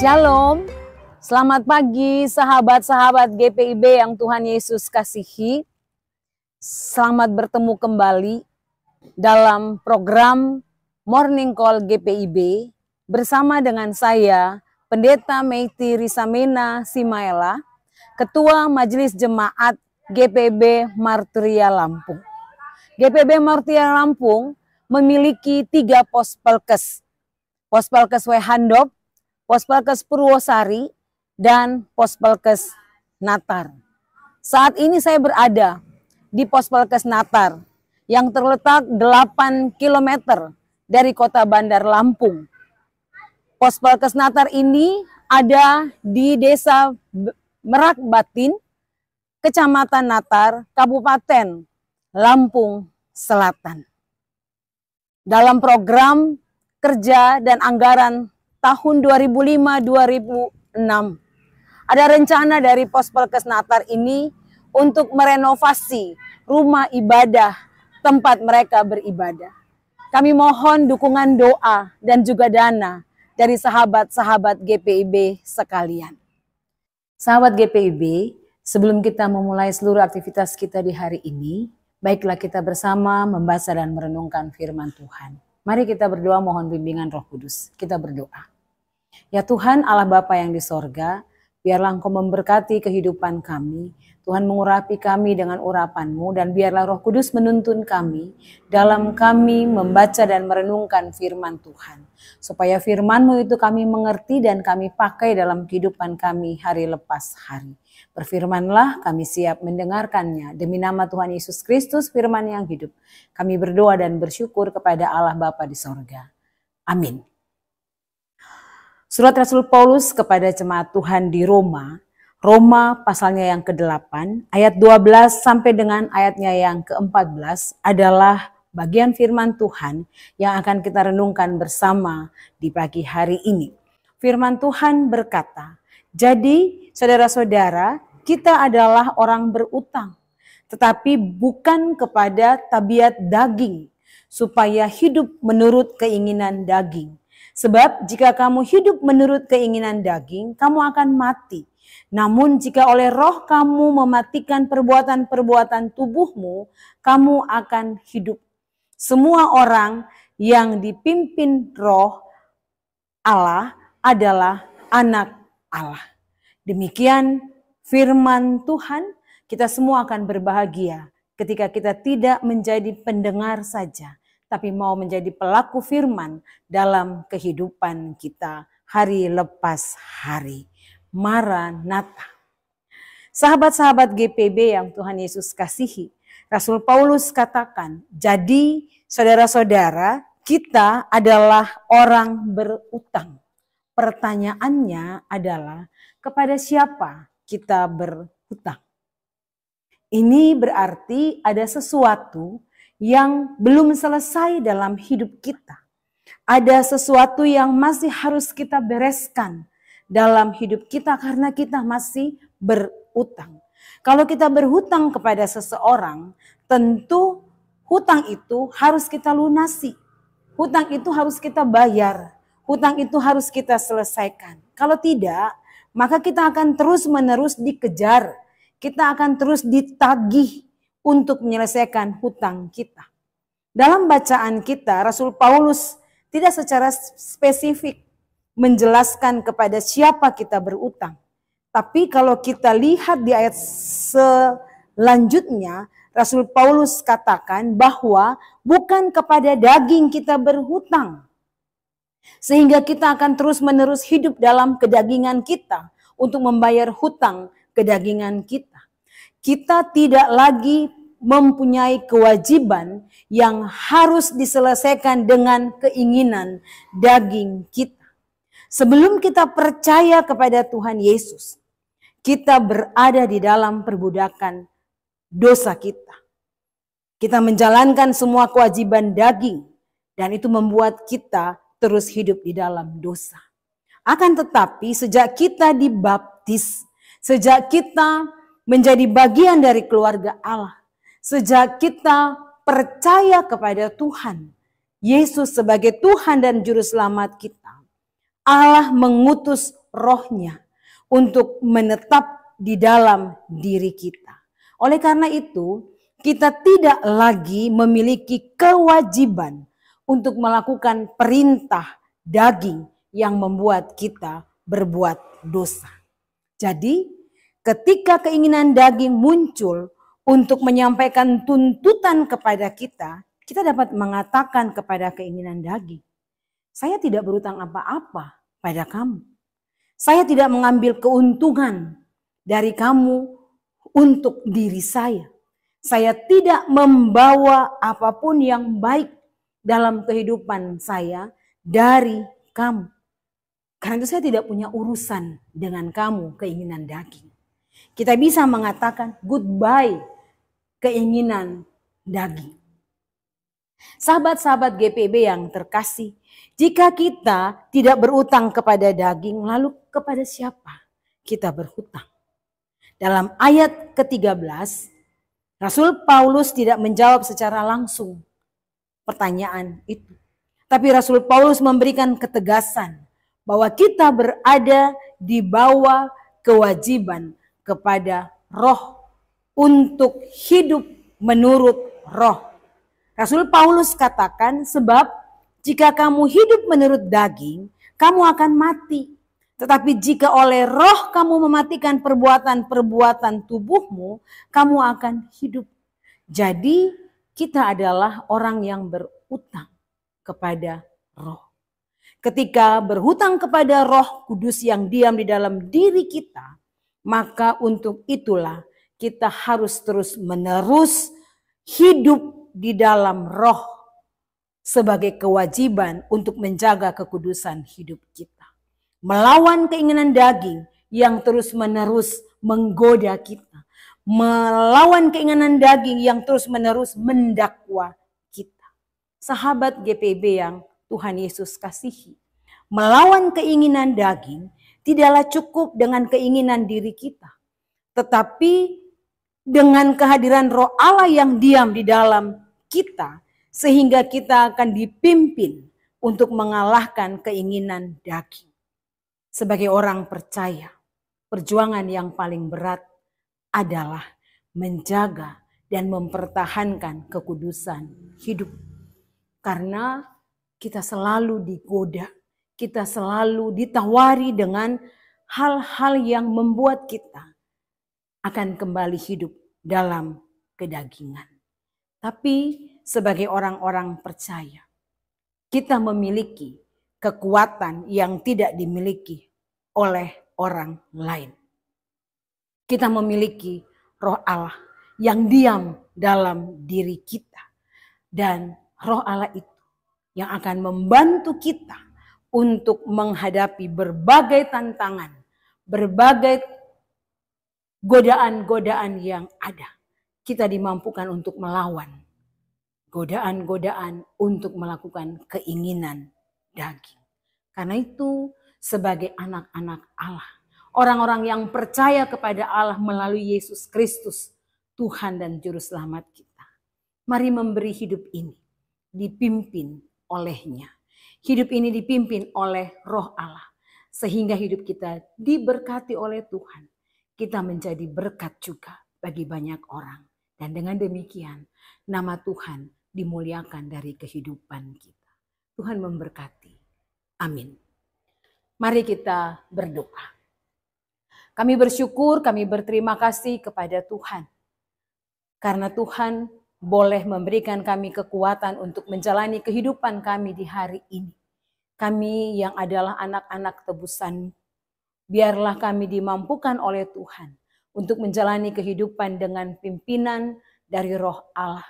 Shalom, selamat pagi sahabat-sahabat GPIB yang Tuhan Yesus kasihi. Selamat bertemu kembali dalam program Morning Call GPIB bersama dengan saya, Pendeta Meiti Risamena Simaela, Ketua Majelis Jemaat GPIB Marturia Lampung. GPIB Marturia Lampung memiliki 3 pospelkes. Pospelkes Wehandop, Pospelkes Purwosari, dan Pospelkes Natar. Saat ini saya berada di Pospelkes Natar yang terletak 8 km dari kota Bandar Lampung. Pospelkes Natar ini ada di Desa Merak Batin, Kecamatan Natar, Kabupaten Lampung Selatan. Dalam program kerja dan anggaran tahun 2005-2006, ada rencana dari Pospelkes Natar ini untuk merenovasi rumah ibadah tempat mereka beribadah. Kami mohon dukungan doa dan juga dana dari sahabat-sahabat GPIB sekalian. Sahabat GPIB, sebelum kita memulai seluruh aktivitas kita di hari ini, baiklah kita bersama membaca dan merenungkan firman Tuhan. Mari kita berdoa mohon bimbingan Roh Kudus. Kita berdoa. Ya Tuhan Allah Bapa yang di sorga, biarlah Engkau memberkati kehidupan kami. Tuhan mengurapi kami dengan urapan-Mu dan biarlah Roh Kudus menuntun kami dalam kami membaca dan merenungkan firman Tuhan. Supaya firman-Mu itu kami mengerti dan kami pakai dalam kehidupan kami hari lepas hari. Berfirmanlah, kami siap mendengarkannya. Demi nama Tuhan Yesus Kristus, firman yang hidup. Kami berdoa dan bersyukur kepada Allah Bapa di sorga. Amin. Surat Rasul Paulus kepada jemaat Tuhan di Roma, Roma pasalnya yang ke-8, ayat 12 sampai dengan ayatnya yang ke-14 adalah bagian firman Tuhan yang akan kita renungkan bersama di pagi hari ini. Firman Tuhan berkata, jadi saudara-saudara, kita adalah orang berutang, tetapi bukan kepada tabiat daging, supaya hidup menurut keinginan daging. Sebab jika kamu hidup menurut keinginan daging, kamu akan mati. Namun jika oleh roh kamu mematikan perbuatan-perbuatan tubuhmu, kamu akan hidup. Semua orang yang dipimpin roh Allah adalah anak Allah. Demikian firman Tuhan, kita semua akan berbahagia ketika kita tidak menjadi pendengar saja, tapi mau menjadi pelaku firman dalam kehidupan kita hari lepas hari. Maranatha. Sahabat-sahabat GPIB yang Tuhan Yesus kasihi, Rasul Paulus katakan, jadi saudara-saudara, kita adalah orang berutang. Pertanyaannya adalah, kepada siapa kita berhutang? Ini berarti ada sesuatu yang belum selesai dalam hidup kita. Ada sesuatu yang masih harus kita bereskan dalam hidup kita karena kita masih berutang. Kalau kita berhutang kepada seseorang, tentu hutang itu harus kita lunasi. Hutang itu harus kita bayar. Hutang itu harus kita selesaikan. Kalau tidak, maka kita akan terus-menerus dikejar. Kita akan terus ditagih untuk menyelesaikan hutang kita. Dalam bacaan kita, Rasul Paulus tidak secara spesifik menjelaskan kepada siapa kita berutang. Tapi kalau kita lihat di ayat selanjutnya, Rasul Paulus katakan bahwa bukan kepada daging kita berhutang. Sehingga kita akan terus-menerus hidup dalam kedagingan kita untuk membayar hutang kedagingan kita. Kita tidak lagi mempunyai kewajiban yang harus diselesaikan dengan keinginan daging kita. Sebelum kita percaya kepada Tuhan Yesus, kita berada di dalam perbudakan dosa kita. Kita menjalankan semua kewajiban daging dan itu membuat kita terus hidup di dalam dosa. Akan tetapi sejak kita dibaptis, sejak kita menjadi bagian dari keluarga Allah, sejak kita percaya kepada Tuhan Yesus sebagai Tuhan dan Juru Selamat kita, Allah mengutus rohnya untuk menetap di dalam diri kita. Oleh karena itu, kita tidak lagi memiliki kewajiban untuk melakukan perintah daging yang membuat kita berbuat dosa. Jadi, ketika keinginan daging muncul untuk menyampaikan tuntutan kepada kita, kita dapat mengatakan kepada keinginan daging, saya tidak berutang apa-apa pada kamu. Saya tidak mengambil keuntungan dari kamu untuk diri saya. Saya tidak membawa apapun yang baik dalam kehidupan saya dari kamu. Karena itu saya tidak punya urusan dengan kamu, keinginan daging. Kita bisa mengatakan goodbye keinginan daging. Sahabat-sahabat GPIB yang terkasih, jika kita tidak berutang kepada daging, lalu kepada siapa kita berhutang? Dalam ayat ke-13, Rasul Paulus tidak menjawab secara langsung pertanyaan itu. Tapi Rasul Paulus memberikan ketegasan bahwa kita berada di bawah kewajiban kepada roh untuk hidup menurut roh. Rasul Paulus katakan, sebab jika kamu hidup menurut daging, kamu akan mati. Tetapi jika oleh roh kamu mematikan perbuatan-perbuatan tubuhmu, kamu akan hidup. Jadi kita adalah orang yang berutang kepada roh. Ketika berhutang kepada Roh Kudus yang diam di dalam diri kita, maka untuk itulah kita harus terus-menerus hidup di dalam roh sebagai kewajiban untuk menjaga kekudusan hidup kita. Melawan keinginan daging yang terus-menerus menggoda kita. Melawan keinginan daging yang terus-menerus mendakwa kita. Sahabat GPIB yang Tuhan Yesus kasihi. Melawan keinginan daging tidaklah cukup dengan keinginan diri kita. Tetapi dengan kehadiran Roh Allah yang diam di dalam kita, sehingga kita akan dipimpin untuk mengalahkan keinginan daging. Sebagai orang percaya, perjuangan yang paling berat adalah menjaga dan mempertahankan kekudusan hidup. Karena kita selalu digoda, kita selalu ditawari dengan hal-hal yang membuat kita akan kembali hidup dalam kedagingan. Tapi sebagai orang-orang percaya, kita memiliki kekuatan yang tidak dimiliki oleh orang lain. Kita memiliki Roh Allah yang diam dalam diri kita. Dan Roh Allah itu yang akan membantu kita untuk menghadapi berbagai tantangan, berbagai godaan-godaan yang ada. Kita dimampukan untuk melawan godaan-godaan untuk melakukan keinginan daging. Karena itu sebagai anak-anak Allah, orang-orang yang percaya kepada Allah melalui Yesus Kristus, Tuhan dan Juru Selamat kita. Mari memberi hidup ini dipimpin olehnya. Hidup ini dipimpin oleh Roh Allah. Sehingga hidup kita diberkati oleh Tuhan. Kita menjadi berkat juga bagi banyak orang. Dan dengan demikian nama Tuhan dimuliakan dari kehidupan kita. Tuhan memberkati. Amin. Mari kita berdoa. Kami bersyukur, kami berterima kasih kepada Tuhan. Karena Tuhan boleh memberikan kami kekuatan untuk menjalani kehidupan kami di hari ini. Kami yang adalah anak-anak tebusan, biarlah kami dimampukan oleh Tuhan untuk menjalani kehidupan dengan pimpinan dari Roh Allah.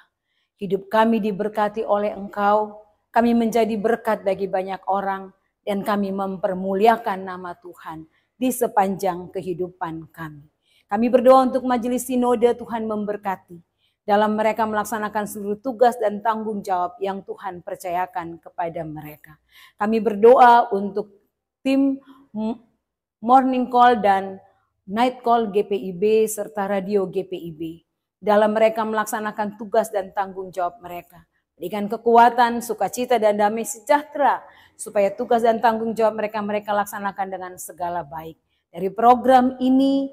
Hidup kami diberkati oleh Engkau, kami menjadi berkat bagi banyak orang, dan kami mempermuliakan nama Tuhan di sepanjang kehidupan kami. Kami berdoa untuk majelis sinode, Tuhan memberkati dalam mereka melaksanakan seluruh tugas dan tanggung jawab yang Tuhan percayakan kepada mereka. Kami berdoa untuk tim Morning Call dan Night Call GPIB serta Radio GPIB. Dalam mereka melaksanakan tugas dan tanggung jawab mereka. Berikan kekuatan, sukacita, dan damai sejahtera, supaya tugas dan tanggung jawab mereka laksanakan dengan segala baik. Dari program ini,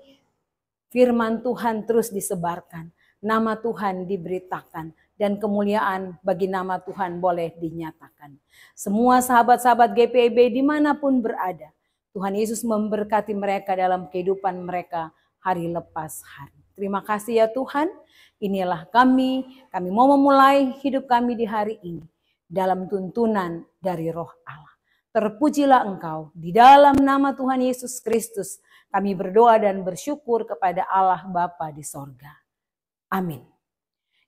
firman Tuhan terus disebarkan, nama Tuhan diberitakan, dan kemuliaan bagi nama Tuhan boleh dinyatakan. Semua sahabat-sahabat GPIB dimanapun berada, Tuhan Yesus memberkati mereka dalam kehidupan mereka hari lepas hari. Terima kasih ya Tuhan, inilah kami mau memulai hidup kami di hari ini dalam tuntunan dari Roh Allah. Terpujilah Engkau, di dalam nama Tuhan Yesus Kristus kami berdoa dan bersyukur kepada Allah Bapa di sorga. Amin.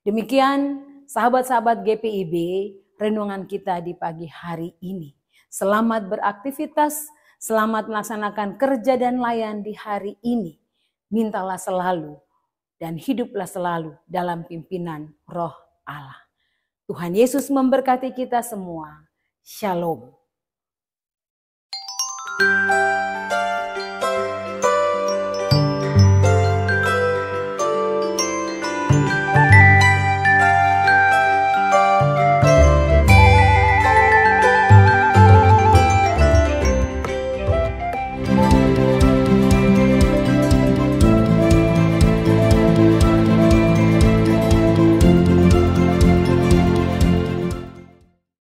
Demikian sahabat-sahabat GPIB, renungan kita di pagi hari ini. Selamat beraktivitas, selamat melaksanakan kerja dan layan di hari ini. Mintalah selalu dan hiduplah selalu dalam pimpinan Roh Allah. Tuhan Yesus memberkati kita semua. Shalom.